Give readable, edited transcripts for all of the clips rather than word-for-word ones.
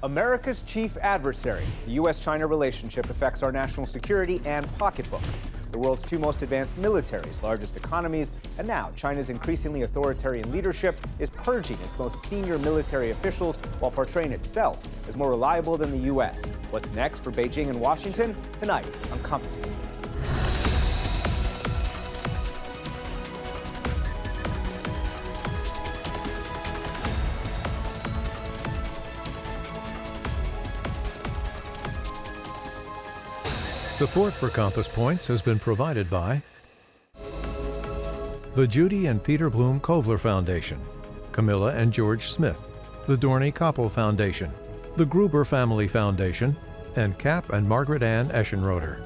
America's chief adversary. The U.S.-China relationship affects our national security and pocketbooks. The world's two most advanced militaries, largest economies, and now China's increasingly authoritarian leadership is purging its most senior military officials while portraying itself as more reliable than the U.S. What's next for Beijing and Washington? Tonight on Compass Points. Support for Compass Points has been provided by the Judy and Peter Bloom Kovler Foundation, Camilla and George Smith, the Dorney Koppel Foundation, the Gruber Family Foundation, and Cap and Margaret Ann Eschenroder.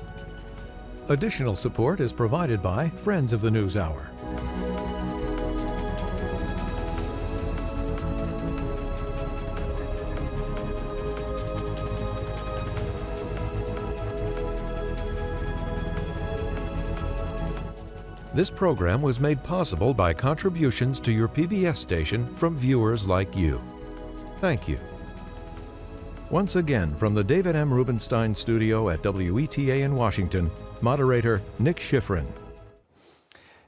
Additional support is provided by Friends of the NewsHour. This program was made possible by contributions to your PBS station from viewers like you. Thank you. Once again, from the David M. Rubenstein studio at WETA in Washington, moderator Nick Schifrin.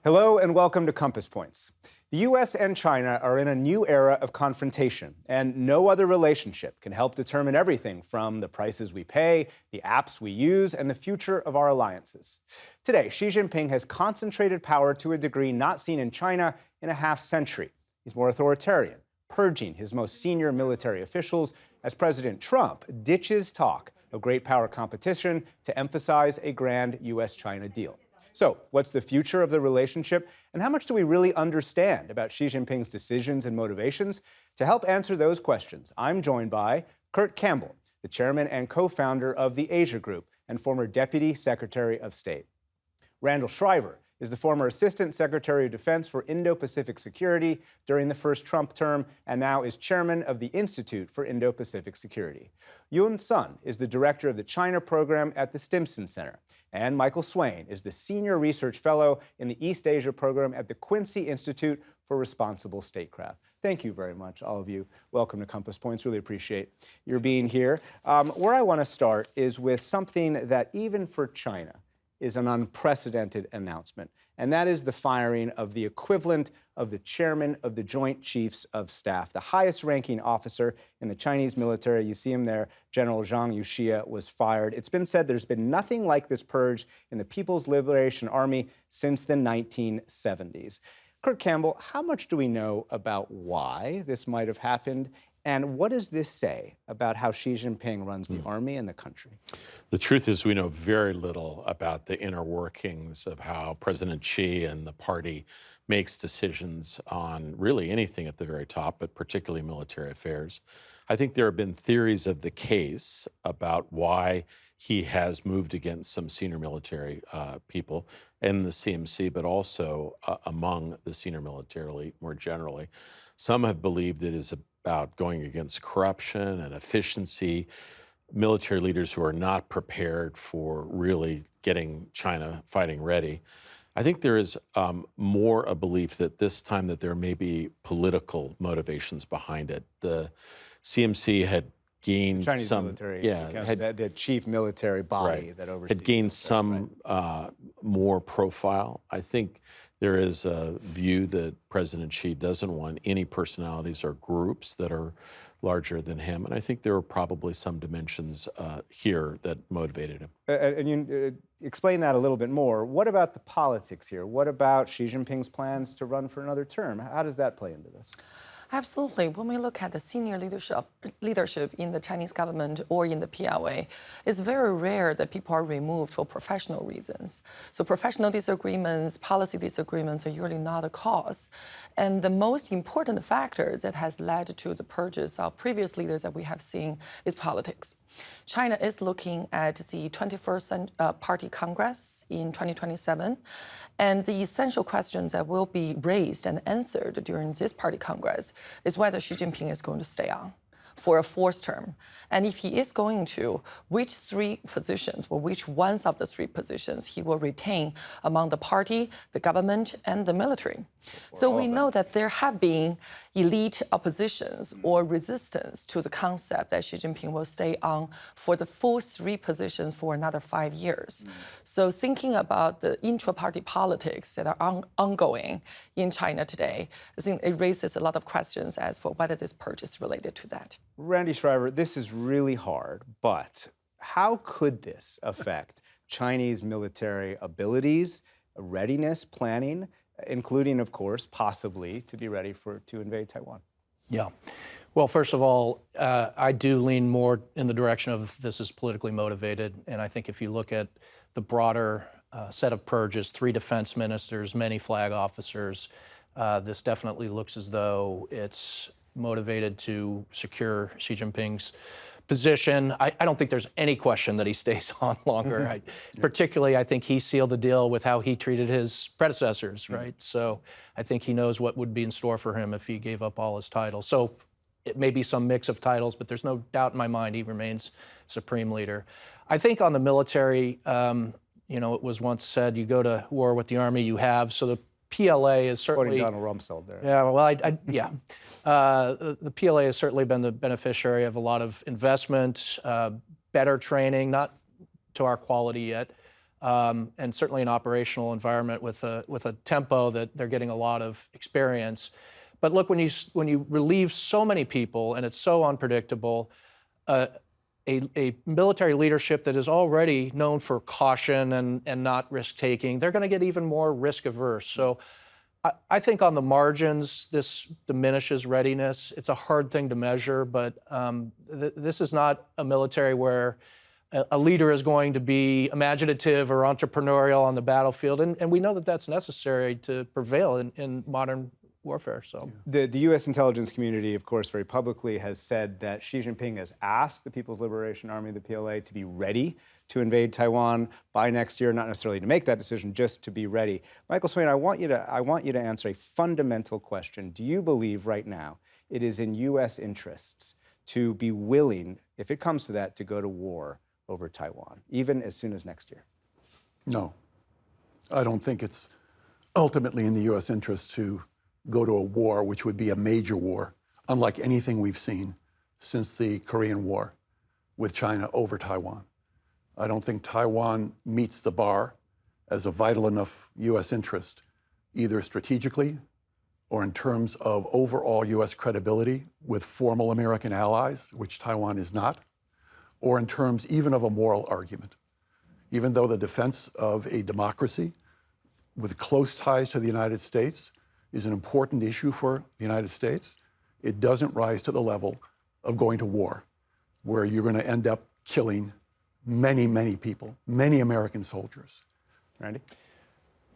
Hello and welcome to Compass Points. The U.S. and China are in a new era of confrontation, and no other relationship can help determine everything from the prices we pay, the apps we use, and the future of our alliances. Today, Xi Jinping has concentrated power to a degree not seen in China in a half-century. He's more authoritarian, purging his most senior military officials as President Trump ditches talk of great power competition to emphasize a grand U.S.-China deal. So, what's the future of the relationship, and how much do we really understand about Xi Jinping's decisions and motivations? To help answer those questions, I'm joined by Kurt Campbell, the chairman and co-founder of the Asia Group and former Deputy Secretary of State. Randall Shriver is the former Assistant Secretary of Defense for Indo-Pacific Security during the first Trump term and now is chairman of the Institute for Indo-Pacific Security. Yun Sun is the director of the China program at the Stimson Center. And Michael Swain is the senior research fellow in the East Asia program at the Quincy Institute for Responsible Statecraft. Thank you very much, all of you. Welcome to Compass Points. Really appreciate your being here. Where I want to start is with something that even for China is an unprecedented announcement, and that is the firing of the equivalent of the chairman of the Joint Chiefs of Staff, the highest-ranking officer in the Chinese military. You see him there, General Zhang Yuxia, was fired. It's been said there's been nothing like this purge in the People's Liberation Army since the 1970s. Kurt Campbell, how much do we know about why this might have happened? And what does this say about how Xi Jinping runs the army and the country? The truth is we know very little about the inner workings of how President Xi and the party makes decisions on really anything at the very top, but particularly military affairs. I think there have been theories of the case about why he has moved against some senior military people in the CMC, but also among the senior military elite more generally. Some have believed it is about going against corruption and efficiency, military leaders who are not prepared for really getting China fighting ready. I think there is more a belief that this time that there may be political motivations behind it. The CMC had gained Chinese some military, the chief military body right, that oversees. Had gained some more profile. I think there is a view that President Xi doesn't want any personalities or groups that are larger than him. And I think there are probably some dimensions here that motivated him. And you explain that a little bit more. What about the politics here? What about Xi Jinping's plans to run for another term? How does that play into this? Absolutely. When we look at the senior leadership in the Chinese government or in the PLA, it's very rare that people are removed for professional reasons. So professional disagreements, policy disagreements are usually not a cause. And the most important factor that has led to the purges of previous leaders that we have seen is politics. China is looking at the 21st Party Congress in 2027, and the essential questions that will be raised and answered during this Party Congress is whether Xi Jinping is going to stay on for a fourth term. And if he is going to, which three positions or which ones of the three positions he will retain among the party, the government, and the military. So we know that there have been elite oppositions or resistance to the concept that Xi Jinping will stay on for the full 3 positions for another 5 years. So thinking about the intra-party politics that are ongoing in China today, I think it raises a lot of questions as for whether this purge is related to that. Randy Shriver, this is really hard, but how could this affect Chinese military abilities, readiness, planning, including, of course, possibly to be ready to invade Taiwan? Yeah. Well, first of all, I do lean more in the direction of this is politically motivated. And I think if you look at the broader set of purges, 3 defense ministers, many flag officers, this definitely looks as though it's motivated to secure Xi Jinping's position. I don't think there's any question that he stays on longer. Particularly, I think he sealed the deal with how he treated his predecessors, right? So I think he knows what would be in store for him if he gave up all his titles. So it may be some mix of titles, but there's no doubt in my mind he remains supreme leader. I think on the military, it was once said, you go to war with the army you have. So the PLA is certainly... Quoting Donald Rumsfeld there. Yeah, well, the PLA has certainly been the beneficiary of a lot of investment, better training, not to our quality yet, and certainly an operational environment with a tempo that they're getting a lot of experience. But look, when you relieve so many people and it's so unpredictable, a military leadership that is already known for caution and not risk-taking, they're going to get even more risk-averse. So I think on the margins, this diminishes readiness. It's a hard thing to measure, but this is not a military where a leader is going to be imaginative or entrepreneurial on the battlefield, and we know that that's necessary to prevail in modern warfare. So the U.S. intelligence community, of course, very publicly has said that Xi Jinping has asked the People's Liberation Army, the PLA, to be ready to invade Taiwan by next year, not necessarily to make that decision, just to be ready. Michael Swain, I want you to answer a fundamental question. Do you believe right now it is in U.S. interests to be willing, if it comes to that, to go to war over Taiwan, even as soon as next year? No. I don't think it's ultimately in the U.S. interest to go to a war, which would be a major war, unlike anything we've seen since the Korean War with China over Taiwan. I don't think Taiwan meets the bar as a vital enough U.S. interest, either strategically or in terms of overall U.S. credibility with formal American allies, which Taiwan is not, or in terms even of a moral argument. Even though the defense of a democracy with close ties to the United States is an important issue for the United States, it doesn't rise to the level of going to war, where you're going to end up killing many, many people, many American soldiers. Randy?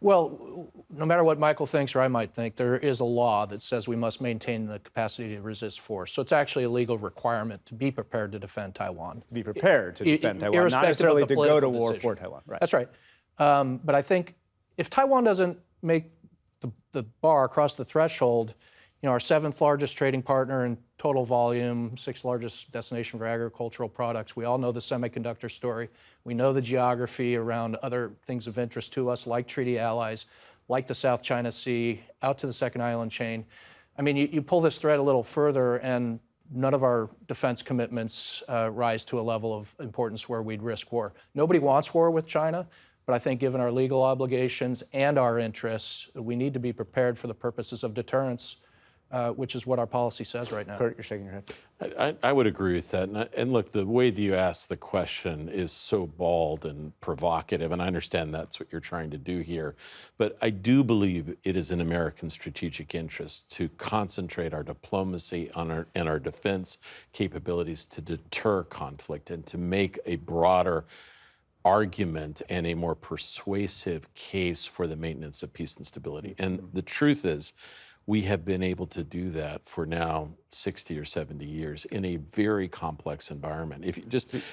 Well, no matter what Michael thinks or I might think, there is a law that says we must maintain the capacity to resist force. So it's actually a legal requirement to be prepared to defend Taiwan. To be prepared to defend Taiwan, not necessarily to go to war for Taiwan. Right. That's right. But I think if Taiwan doesn't make the bar, across the threshold, our 7th largest trading partner in total volume, 6th largest destination for agricultural products. We all know the semiconductor story. We know the geography around other things of interest to us, like treaty allies, like the South China Sea, out to the second island chain. I mean, you pull this thread a little further, and none of our defense commitments rise to a level of importance where we'd risk war. Nobody wants war with China. But I think given our legal obligations and our interests, we need to be prepared for the purposes of deterrence, which is what our policy says right now. Kurt, you're shaking your head. I would agree with that. And look, the way that you ask the question is so bald and provocative, and I understand that's what you're trying to do here. But I do believe it is in American strategic interest to concentrate our diplomacy on and our defense capabilities to deter conflict and to make a broader argument and a more persuasive case for the maintenance of peace and stability. And the truth is, we have been able to do that for now 60 or 70 years in a very complex environment.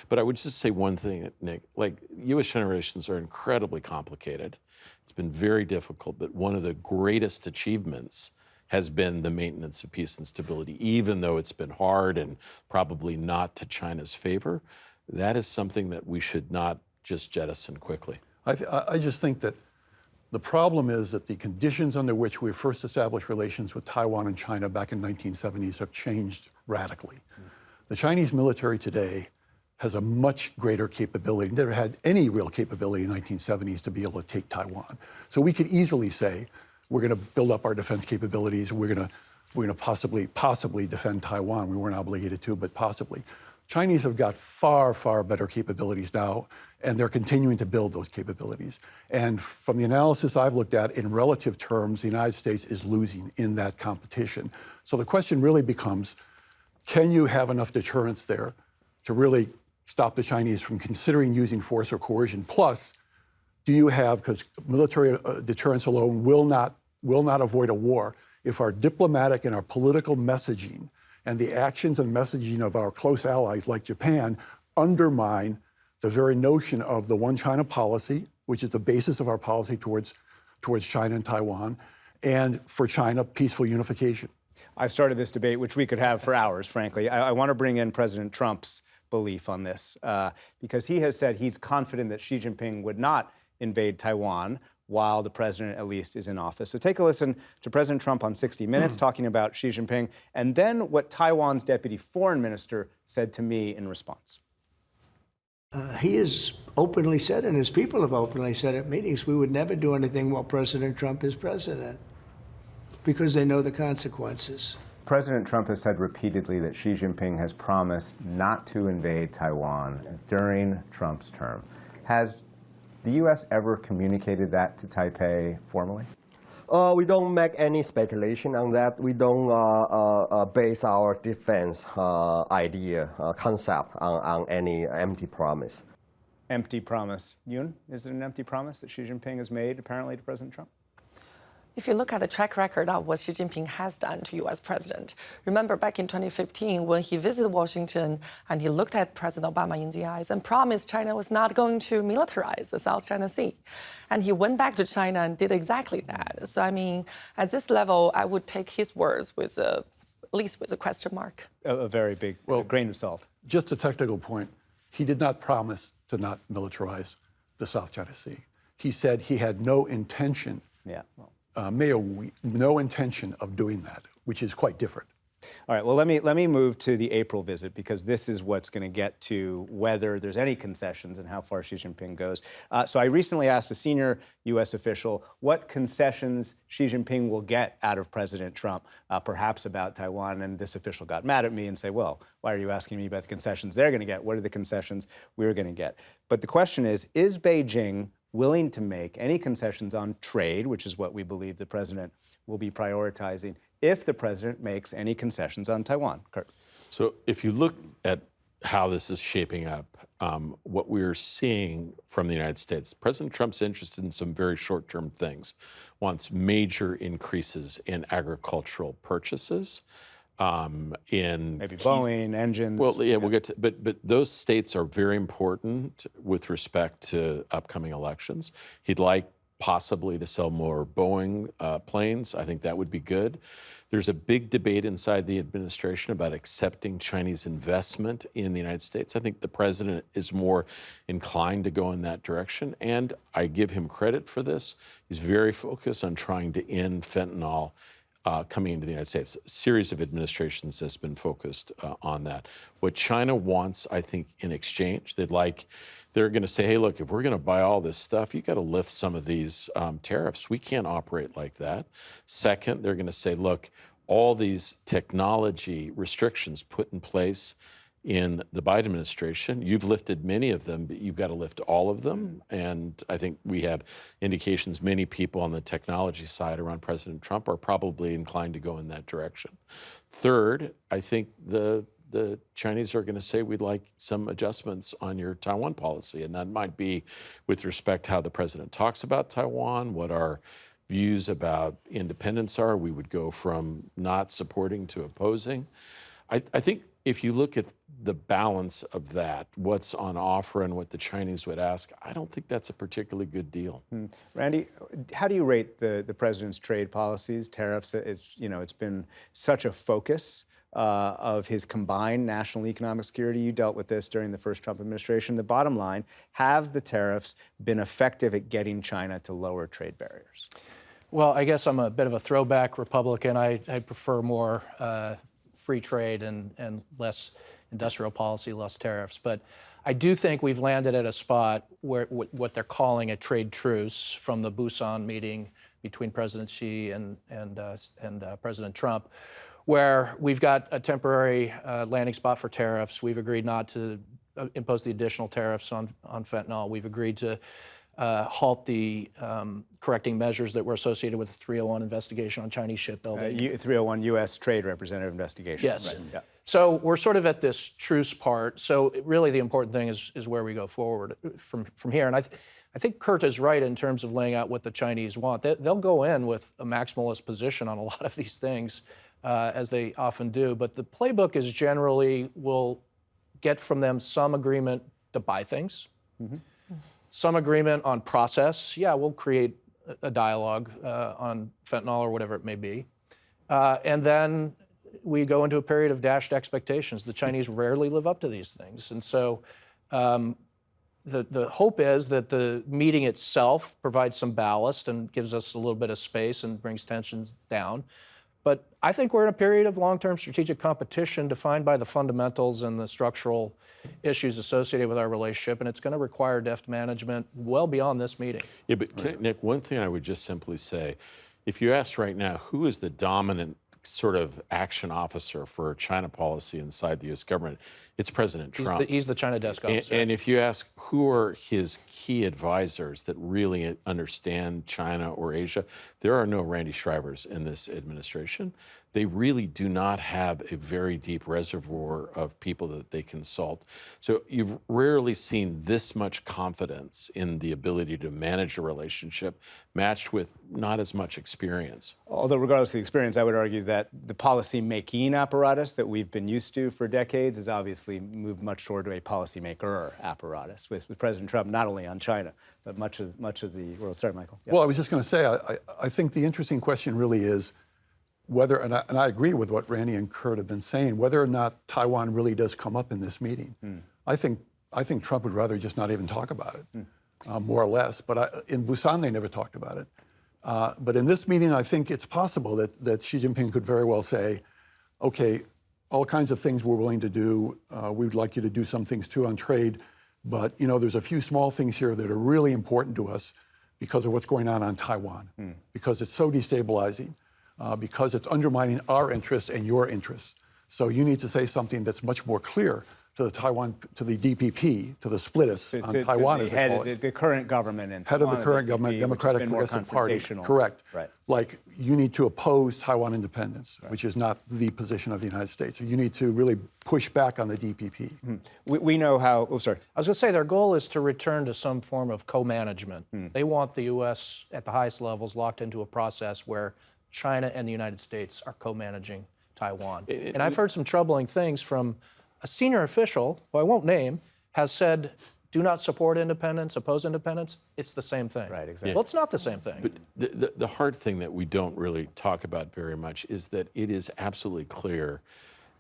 But I would just say one thing, Nick, like U.S.-China relations are incredibly complicated. It's been very difficult, but one of the greatest achievements has been the maintenance of peace and stability, even though it's been hard and probably not to China's favor. That is something that we should not just jettison quickly. I just think that The problem is that the conditions under which we first established relations with Taiwan and China back in the 1970s have changed radically. The Chinese military today has a much greater capability, never had any real capability in the 1970s to be able to take Taiwan. So we could easily say, we're going to build up our defense capabilities, we're going to possibly defend Taiwan. We weren't obligated to, but possibly. Chinese have got far, far better capabilities now, and they're continuing to build those capabilities. And from the analysis I've looked at, in relative terms, the United States is losing in that competition. So the question really becomes, can you have enough deterrence there to really stop the Chinese from considering using force or coercion? Plus, do you have, because military deterrence alone will not avoid a war, if our diplomatic and our political messaging and the actions and messaging of our close allies like Japan undermine the very notion of the one China policy, which is the basis of our policy towards China and Taiwan, and for China, peaceful unification. I've started this debate, which we could have for hours, frankly. I want to bring in President Trump's belief on this, because he has said he's confident that Xi Jinping would not invade Taiwan while the president, at least, is in office. So take a listen to President Trump on 60 Minutes talking about Xi Jinping, and then what Taiwan's deputy foreign minister said to me in response. He has openly said, and his people have openly said at meetings, we would never do anything while President Trump is president, because they know the consequences. President Trump has said repeatedly that Xi Jinping has promised not to invade Taiwan during Trump's term. Has the U.S. ever communicated that to Taipei formally? We don't make any speculation on that. We don't base our defense concept on any empty promise. Empty promise. Yoon, is it an empty promise that Xi Jinping has made, apparently, to President Trump? If you look at the track record of what Xi Jinping has done to U.S. president, remember back in 2015 when he visited Washington and he looked at President Obama in the eyes and promised China was not going to militarize the South China Sea. And he went back to China and did exactly that. So, I mean, at this level, I would take his words with at least with a question mark. A very big grain of salt. Just a technical point. He did not promise to not militarize the South China Sea. He said he had no intention. Yeah. Well. No intention of doing that, which is quite different. All right, well, let me move to the April visit, because this is what's going to get to whether there's any concessions and how far Xi Jinping goes. So I recently asked a senior U.S. official what concessions Xi Jinping will get out of President Trump, perhaps about Taiwan, and this official got mad at me and said, well, why are you asking me about the concessions they're going to get? What are the concessions we're going to get? But the question is Beijing willing to make any concessions on trade, which is what we believe the president will be prioritizing, if the president makes any concessions on Taiwan? Kurt. So if you look at how this is shaping up, what we're seeing from the United States, President Trump's interested in some very short-term things, wants major increases in agricultural purchases, in maybe Boeing, engines. Well, yeah, we'll get to, but those states are very important with respect to upcoming elections. He'd like possibly to sell more Boeing planes. I think that would be good. There's a big debate inside the administration about accepting Chinese investment in the United States. I think the president is more inclined to go in that direction, and I give him credit for this. He's very focused on trying to end fentanyl coming into the United States. A series of administrations has been focused on that. What China wants, I think, in exchange, they're going to say, hey, look, if we're going to buy all this stuff, you got to lift some of these tariffs. We can't operate like that. Second, they're going to say, look, all these technology restrictions put in place in the Biden administration, you've lifted many of them, but you've got to lift all of them. And I think we have indications many people on the technology side around President Trump are probably inclined to go in that direction. Third, I think the Chinese are going to say we'd like some adjustments on your Taiwan policy, and that might be with respect to how the president talks about Taiwan, what our views about independence are. We would go from not supporting to opposing. I think if you look at the balance of that, what's on offer and what the Chinese would ask, I don't think that's a particularly good deal. Randy, how do you rate the president's trade policies, tariffs? It's been such a focus of his combined national economic security. You dealt with this during the first Trump administration. The bottom line, have the tariffs been effective at getting China to lower trade barriers? Well, I guess I'm a bit of a throwback Republican. I prefer more free trade and less industrial policy, less tariffs. But I do think we've landed at a spot where what they're calling a trade truce from the Busan meeting between President Xi and President Trump, where we've got a temporary landing spot for tariffs. We've agreed not to impose the additional tariffs on fentanyl. We've agreed to halt the correcting measures that were associated with the 301 investigation on Chinese shipbuilding. 301 U.S. Trade Representative investigation. Yes. Right. Yeah. So we're sort of at this truce part. So really the important thing is where we go forward from here. And I think Kurt is right in terms of laying out what the Chinese want. They'll go in with a maximalist position on a lot of these things, as they often do. But the playbook is generally we'll get from them some agreement to buy things, some agreement on process. Yeah, we'll create a dialogue on fentanyl or whatever it may be. And then we go into a period of dashed expectations. The Chinese rarely live up to these things. And so the hope is that the meeting itself provides some ballast and gives us a little bit of space and brings tensions down. But I think we're in a period of long-term strategic competition defined by the fundamentals and the structural issues associated with our relationship, and it's going to require deft management well beyond this meeting. Yeah, but Nick, one thing I would just simply say, if you ask right now, who is the dominant sort of action officer for China policy inside the U.S. government, it's President Trump. He's the China desk officer. And if you ask who are his key advisors that really understand China or Asia, there are no Randy Shrivers in this administration. They really do not have a very deep reservoir of people that they consult. So you've rarely seen this much confidence in the ability to manage a relationship matched with not as much experience. Although regardless of the experience, I would argue that the policy-making apparatus that we've been used to for decades has obviously moved much toward a policymaker apparatus with President Trump, not only on China, but much of the world. Sorry, Michael. Yeah. Well, I was just going to say, I think the interesting question really is whether, and I agree with what Randy and Kurt have been saying, whether or not Taiwan really does come up in this meeting. I think Trump would rather just not even talk about it, more or less. But in Busan, they never talked about it. But in this meeting, I think it's possible that Xi Jinping could very well say, okay, all kinds of things we're willing to do. We'd like you to do some things too on trade. But there's a few small things here that are really important to us because of what's going on Taiwan, because it's so destabilizing, because it's undermining our interests and your interests. So you need to say something that's much more clear to the DPP, to the splitus on Taiwan, as they call it. The current government and head of the current government, Democratic Progressive Party. Correct. Right. Like, you need to oppose Taiwan independence, which is not the position of the United States. So you need to really push back on the DPP. We know how. Oh, sorry. I was going to say their goal is to return to some form of co-management. They want the U.S. at the highest levels locked into a process where China and the United States are co-managing Taiwan. And I've heard some troubling things from a senior official, who I won't name, has said, do not support independence, oppose independence. It's the same thing. Right, exactly. Well, it's not the same thing. But the hard thing that we don't really talk about very much is that it is absolutely clear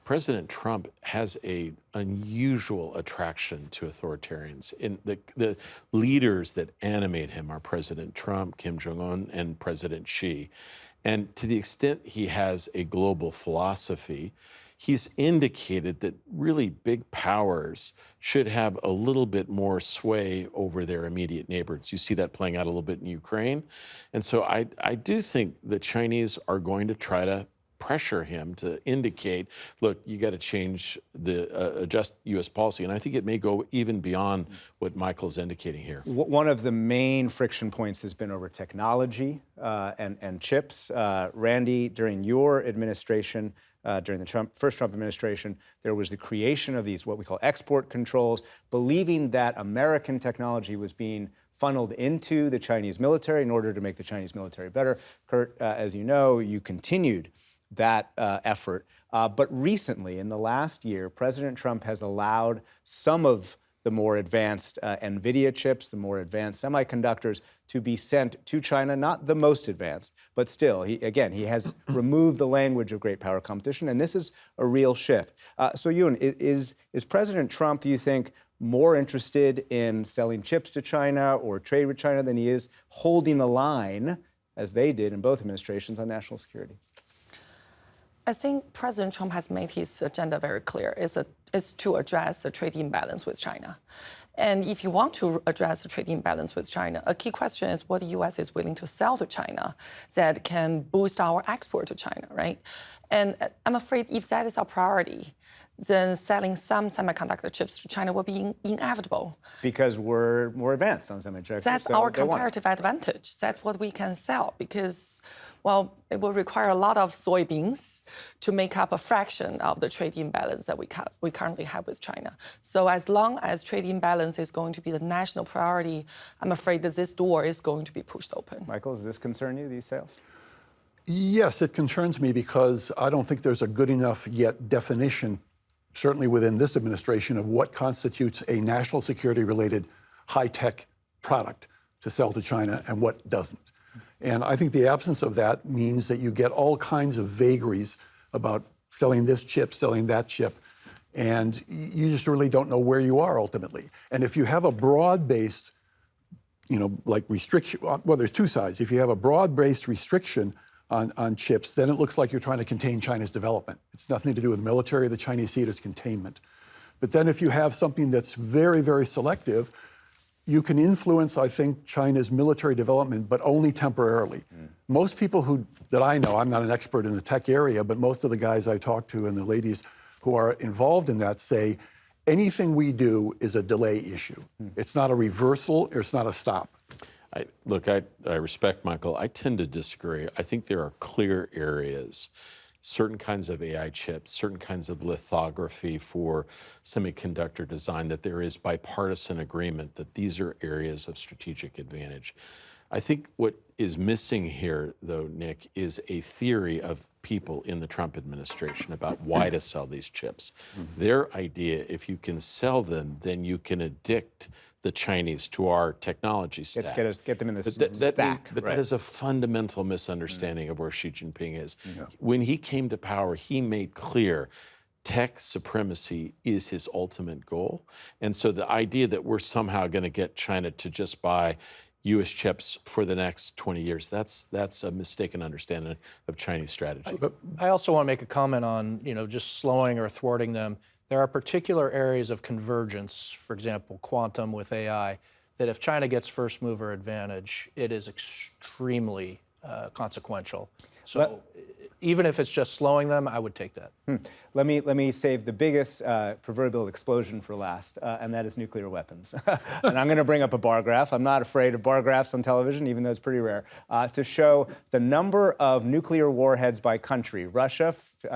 President Trump has an unusual attraction to authoritarians. In the leaders that animate him are President Trump, Kim Jong-un, and President Xi. And to the extent he has a global philosophy, he's indicated that really big powers should have a little bit more sway over their immediate neighbors. You see that playing out a little bit in Ukraine. And so I do think the Chinese are going to try to pressure him to indicate, look, you got to change adjust U.S. policy. And I think it may go even beyond what Michael's indicating here. One of the main friction points has been over technology and chips. Randy, during your administration, during the first Trump administration, there was the creation of these, what we call export controls, believing that American technology was being funneled into the Chinese military in order to make the Chinese military better. Kurt, as you know, you continued that effort. But recently, in the last year, President Trump has allowed some of the more advanced NVIDIA chips, the more advanced semiconductors to be sent to China, not the most advanced, but still, he has removed the language of great power competition, and this is a real shift. So Yoon, is President Trump, you think, more interested in selling chips to China or trade with China than he is holding the line, as they did in both administrations, on national security? I think President Trump has made his agenda very clear. Is to address the trade imbalance with China. And if you want to address the trade imbalance with China, a key question is what the U.S. is willing to sell to China that can boost our export to China, right? And I'm afraid if that is our priority, then selling some semiconductor chips to China will be inevitable. Because we're more advanced on semiconductors. That's our comparative advantage. That's what we can sell because, well, it will require a lot of soybeans to make up a fraction of the trade imbalance that we currently have with China. So as long as trade imbalance is going to be the national priority, I'm afraid that this door is going to be pushed open. Michael, does this concern you, these sales? Yes, it concerns me because I don't think there's a good enough yet definition, certainly within this administration, of what constitutes a national security-related high-tech product to sell to China and what doesn't. And I think the absence of that means that you get all kinds of vagaries about selling this chip, selling that chip, and you just really don't know where you are ultimately. And if you have a broad-based, like restriction, well, there's two sides. If you have a broad-based restriction on chips, then it looks like you're trying to contain China's development. It's nothing to do with the military. The Chinese see it as containment. But then if you have something that's very, very selective, you can influence, I think, China's military development, but only temporarily. Most people that I know, I'm not an expert in the tech area, but most of the guys I talk to and the ladies who are involved in that say, anything we do is a delay issue. It's not a reversal, or it's not a stop. Look, I respect Michael. I tend to disagree. I think there are clear areas, certain kinds of AI chips, certain kinds of lithography for semiconductor design, that there is bipartisan agreement that these are areas of strategic advantage. I think what is missing here, though, Nick, is a theory of people in the Trump administration about why to sell these chips. Their idea, if you can sell them, then you can addict the Chinese to our technology stack. Get them in the stack. But right. that is a fundamental misunderstanding of where Xi Jinping is. When he came to power, he made clear tech supremacy is his ultimate goal. And so the idea that we're somehow going to get China to just buy U.S. chips for the next 20 years, that's a mistaken understanding of Chinese strategy. I also want to make a comment on, just slowing or thwarting them. There are particular areas of convergence, for example, quantum with AI, that if China gets first mover advantage, it is extremely consequential. So even if it's just slowing them, I would take that. Let me save the biggest proverbial explosion for last, and that is nuclear weapons. And I'm going to bring up a bar graph. I'm not afraid of bar graphs on television, even though it's pretty rare, to show the number of nuclear warheads by country. Russia,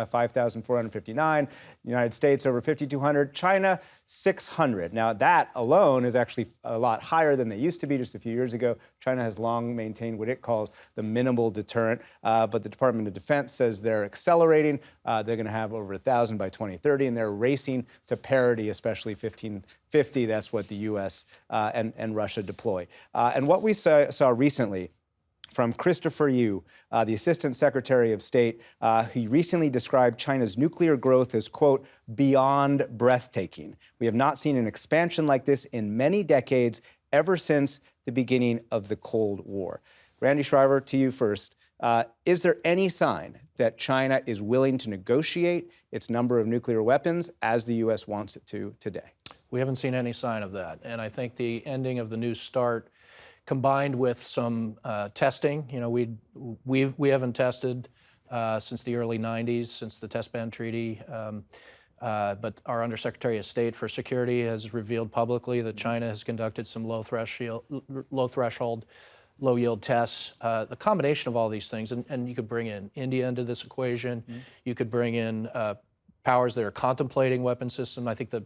5,459. United States, over 5,200. China, 600. Now, that alone is actually a lot higher than they used to be just a few years ago. China has long maintained what it calls the minimal deterrent, but the Department of Defense says they're accelerating. They're going to have over 1,000 by 2030, and they're racing to parity, especially 1550. That's what the U.S. And Russia deploy. And what we saw recently from Christopher Yu, the Assistant Secretary of State, he recently described China's nuclear growth as, quote, beyond breathtaking. We have not seen an expansion like this in many decades, ever since the beginning of the Cold War. Randy Schriver, to you first. Is there any sign that China is willing to negotiate its number of nuclear weapons as the U.S. wants it to today? We haven't seen any sign of that. And I think the ending of the New START, combined with some testing, we haven't tested since the early 90s, since the Test Ban Treaty. But our Undersecretary of State for Security has revealed publicly that China has conducted some low threshold, low yield tests. The combination of all these things, and you could bring in India into this equation. You could bring in powers that are contemplating weapon system. I think the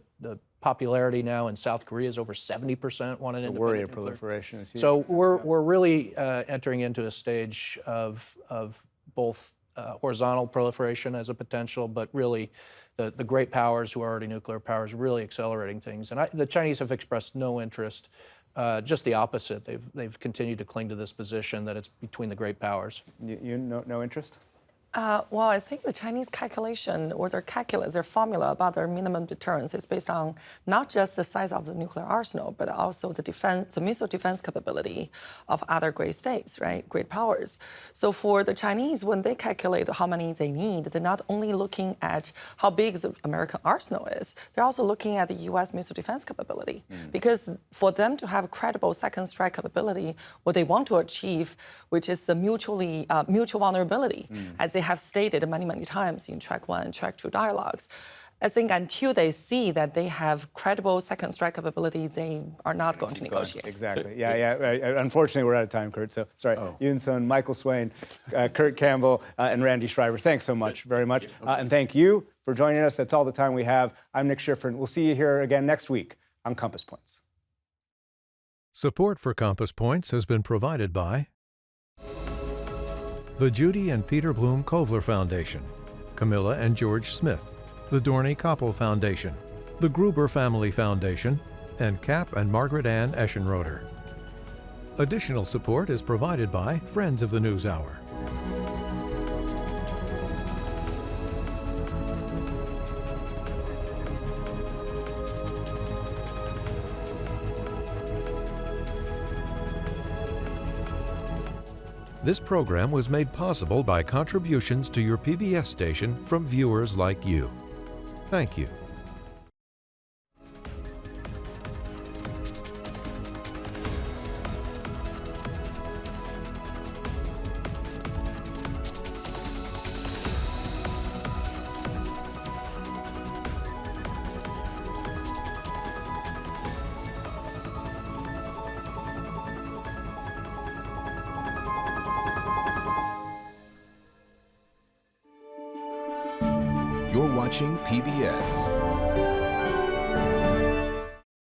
popularity now in South Korea is over 70% want an independent worry of nuclear. proliferation is huge. So we're really entering into a stage of both horizontal proliferation as a potential, but really the great powers who are already nuclear powers really accelerating things. And the Chinese have expressed no interest, just the opposite. They've continued to cling to this position that it's between the great powers. You no interest? Well, I think the Chinese calculation or their calculus, their formula about their minimum deterrence is based on not just the size of the nuclear arsenal, but also the missile defense capability of other great states, right? Great powers. So for the Chinese, when they calculate how many they need, they're not only looking at how big the American arsenal is, they're also looking at the U.S. missile defense capability. Because for them to have credible second strike capability, what they want to achieve, which is the mutual vulnerability, as they have stated many, many times in Track 1 and Track 2 dialogues. I think until they see that they have credible second strike capability, they are not going to negotiate. Exactly. Yeah. Unfortunately, we're out of time, Kurt. So sorry. Yoon Sun, Michael Swain, Kurt Campbell, and Randy Schreiber. Thanks so much, very much. And thank you for joining us. That's all the time we have. I'm Nick Schifrin. We'll see you here again next week on Compass Points. Support for Compass Points has been provided by the Judy and Peter Bloom Kovler Foundation, Camilla and George Smith, the Dorney Koppel Foundation, the Gruber Family Foundation, and Cap and Margaret Ann Eschenroder. Additional support is provided by Friends of the NewsHour. This program was made possible by contributions to your PBS station from viewers like you. Thank you. You're watching PBS.